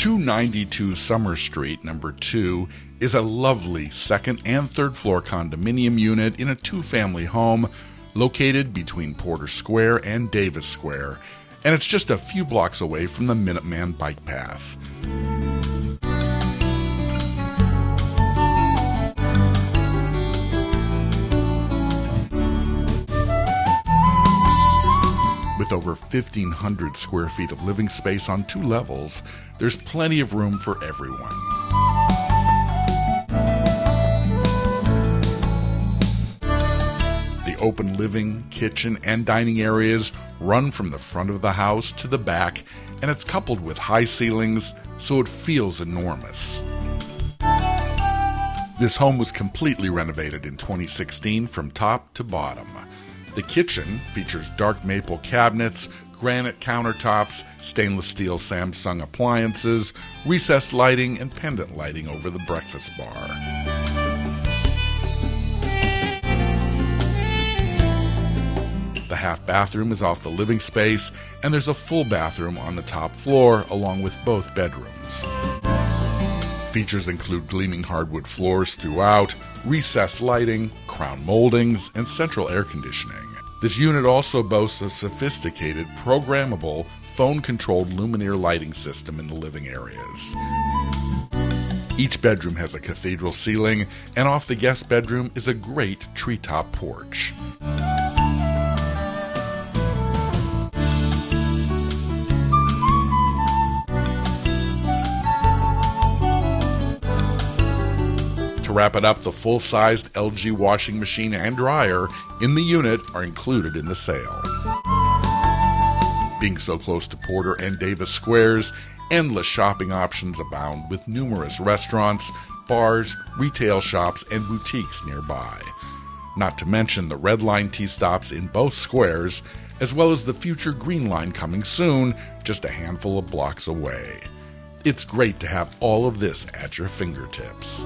292 Summer Street, number 2, is a lovely second and third floor condominium unit in a two-family home located between Porter Square and Davis Square, and it's just a few blocks away from the Minuteman bike path. With over 1,500 square feet of living space on 2 levels, there's plenty of room for everyone. The open living, kitchen, and dining areas run from the front of the house to the back, and it's coupled with high ceilings, so it feels enormous. This home was completely renovated in 2016 from top to bottom. The kitchen features dark maple cabinets, granite countertops, stainless steel Samsung appliances, recessed lighting, and pendant lighting over the breakfast bar. The half bathroom is off the living space, and there's a full bathroom on the top floor along with both bedrooms. Features include gleaming hardwood floors throughout, recessed lighting, crown moldings, and central air conditioning. This unit also boasts a sophisticated, programmable, phone-controlled luminaire lighting system in the living areas. Each bedroom has a cathedral ceiling, and off the guest bedroom is a great treetop porch. To wrap it up, the full-sized LG washing machine and dryer in the unit are included in the sale. Being so close to Porter and Davis Squares, endless shopping options abound with numerous restaurants, bars, retail shops, and boutiques nearby. Not to mention the Red Line T-stops in both squares, as well as the future Green Line coming soon, just a handful of blocks away. It's great to have all of this at your fingertips.